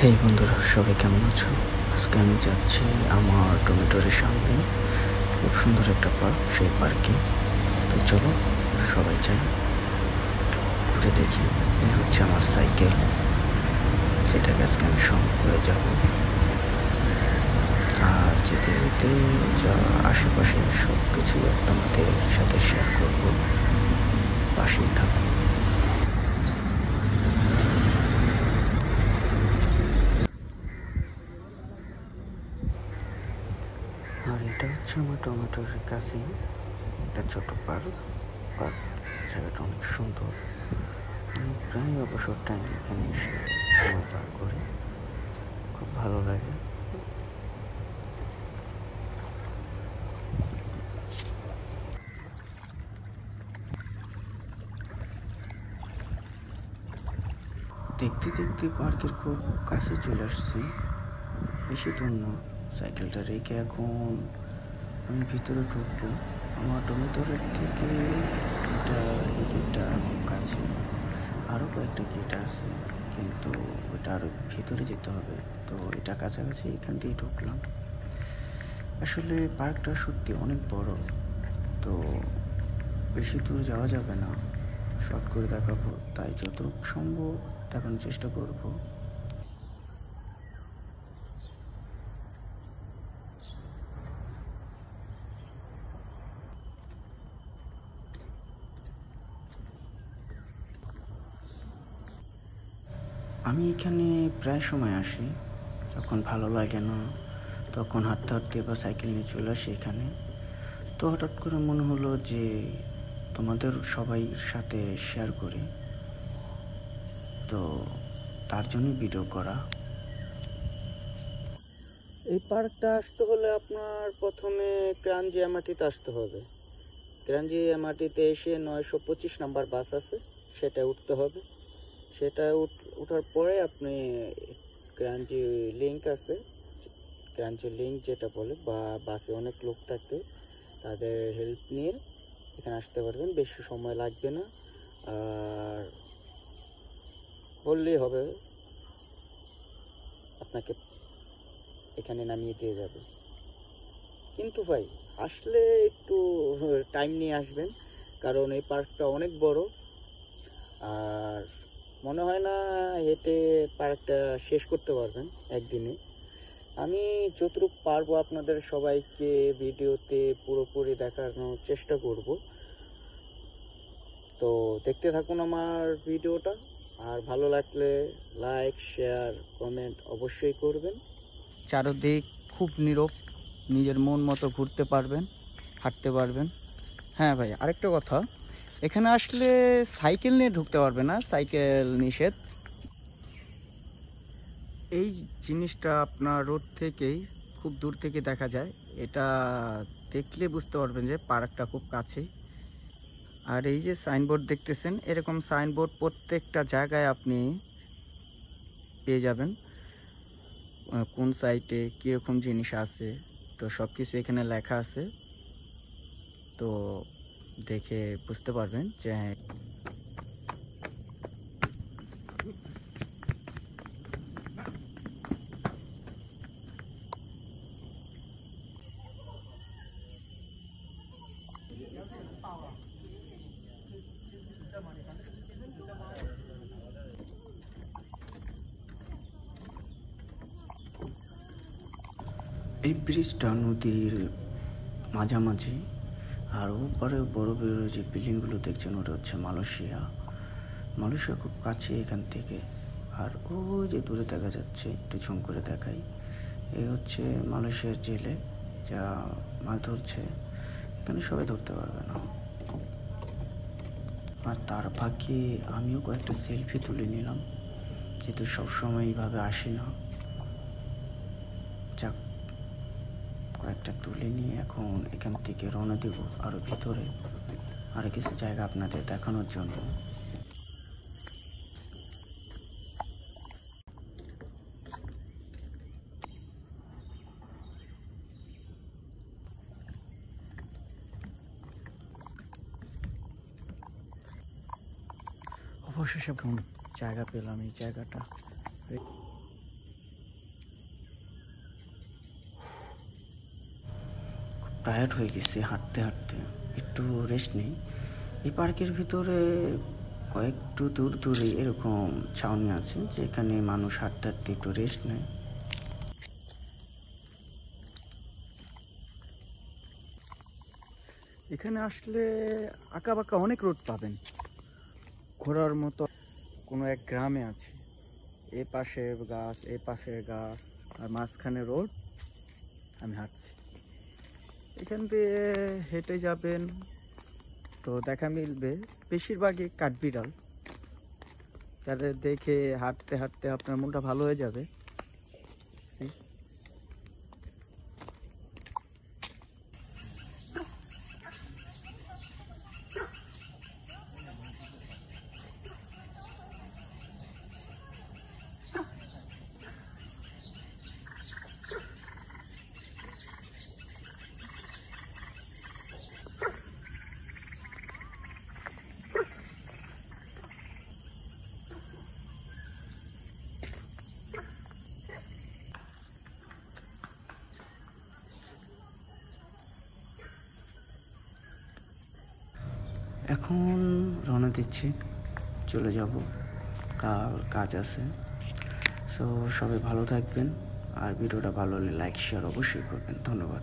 হেই বন্ধুরা, সবাই কেমন আছো? আজকে আমি যাচ্ছি আমার টমেটোর সামনে খুব সুন্দর একটা পার্ক, সেই পার্কে। তো চলো সবাই যাই, ঘুরে দেখি। এই হচ্ছে আমার সাইকেল, যেটাকে আজকে আমি সঙ্গে করে যাব। আর যেতে যেতে যা আশেপাশে সব কিছু তোমাদের সাথে শেয়ার করবো। পাশেই থাকো। আর এটা হচ্ছে আমার টমেটোর কাছে একটা ছোট পার্ক। জায়গাটা অনেক সুন্দর। আমি প্রায় অবসর টাইম এখানে এসে সময় পার করি, খুব ভালো লাগে। দেখতে দেখতে পার্কের খুব কাছে চলে আসছি, বেশি দূর না। সাইকেলটা রেখে এখন আমি ভিতরে ঢুকবো। আমার টমেটোর থেকে এই গেটটা খুব কাছে। আরও কয়েকটা গেট আছে, কিন্তু ওটা আরও ভিতরে যেতে হবে। তো এটা কাছাকাছি, এখান দিয়ে ঢুকলাম। আসলে পার্কটা সত্যি অনেক বড়, তো বেশি দূর যাওয়া যাবে না, শর্ট করে দেখাবো। তাই যতটুকু সম্ভব দেখানোর চেষ্টা করব। আমি এখানে প্রায় সময় আসি, যখন ভালো লাগে না তখন হাঁটতে হাঁটতে বা সাইকেল নিয়ে চলে আসি এখানে। তো হঠাৎ করে মনে হলো যে তোমাদের সবাই সাথে শেয়ার করি, তো তার জন্যই ভিডিও করা। এই পার্কটা আসতে হলে আপনার প্রথমে ক্রাঞ্জিয়ামাটিতে আসতে হবে। ক্রাঞ্জিয়ামাটিতে এসে 925 নাম্বার বাস আছে, সেটা উঠতে হবে। সেটা উঠার পরে আপনি ক্রাঞ্জি লিঙ্ক আছে, ক্রাঞ্জি লিঙ্ক যেটা বলে, বা বাসে অনেক লোক থাকে, তাদের হেল্প নিয়ে এখানে আসতে পারবেন। বেশি সময় লাগবে না, আর বললেই হবে, আপনাকে এখানে নামিয়ে দিয়ে যাবে। কিন্তু ভাই আসলে একটু টাইম নিয়ে আসবেন, কারণ এই পার্কটা অনেক বড়, আর মনে হয় না হেঁটে পার্কটা শেষ করতে পারবেন একদিনে। আমি যতটুকু পারবো আপনাদের সবাইকে ভিডিওতে পুরোপুরি দেখানোর চেষ্টা করব। তো দেখতে থাকুন আমার ভিডিওটা, আর ভালো লাগলে লাইক, শেয়ার, কমেন্ট অবশ্যই করবেন। চারদিক খুব নীরব, নিজের মন মতো ঘুরতে পারবেন, হাঁটতে পারবেন। হ্যাঁ ভাই, আরেকটা কথা, এখানে আসলে সাইকেল নিয়ে ঢুকতে পারবে না, সাইকেল নিষেধ। এই জিনিসটা আপনার রোড থেকেই খুব দূর থেকে দেখা যায়, এটা দেখলে বুঝতে পারবেন যে পার্কটা খুব কাছেই। আর এই যে সাইনবোর্ড দেখতেছেন, এরকম সাইনবোর্ড প্রত্যেকটা জায়গায় আপনি পেয়ে যাবেন, কোন সাইটে কীরকম জিনিস আছে, তো সব কিছু এখানে লেখা আছে। তো দেখে বুঝতে পারবেন যে হ্যাঁ। এই ব্রিজটা নদীর মাঝামাঝি, আর ওপারে বড় বড় যে বিল্ডিংগুলো দেখছেন, ওটা হচ্ছে মালয়েশিয়া খুব কাছে এখান থেকে। আর ও যে দূরে দেখা যাচ্ছে, একটু ঝুম করে দেখাই, এই হচ্ছে মালয়েশিয়ার জেলে যা মাছ ধরছে। এখানে সবাই ধরতে পারবে না। আর তার ফাঁকে আমিও কয়েকটা সেলফি তুলে নিলাম, যেহেতু সবসময় এইভাবে আসি না। যাক, কয়েকটা তুলে নিয়ে এখন এখান থেকে রওনা দেব আরও ভিতরে, আরও কিছু জায়গা আপনাদের দেখানোর জন্য। অবশেষে জায়গা পেলাম, এই জায়গাটা টায়ার্ড হয়ে গেছি হাঁটতে হাঁটতে, একটু রেস্ট নেই। এই পার্কের ভিতরে কয়েকটু দূর দূরে এরকম ছাউনি আছে যেখানে মানুষ হাঁটতে হাঁটতে একটু রেস্ট নেয়। এখানে আসলে আঁকা বাঁকা অনেক রোড পাবেন, ঘোরার মতো কোনো এক গ্রামে আছে। এ পাশে গাছ, এ পাশে গাছ, আর মাঝখানে রোড। আমি হাঁটছি, এখান দিয়ে হেঁটে যাবেন তো দেখা মিলবে বেশিরভাগই কাঠবিড়াল, যাদের দেখে হাঁটতে হাঁটতে আপনার মনটা ভালো হয়ে যাবে। এখন রওনা দিচ্ছি, চলে যাব, কাজ আছে। সো সবাই ভালো থাকবেন, আর ভিডিওটা ভালো হলে লাইক শেয়ার অবশ্যই করবেন। ধন্যবাদ।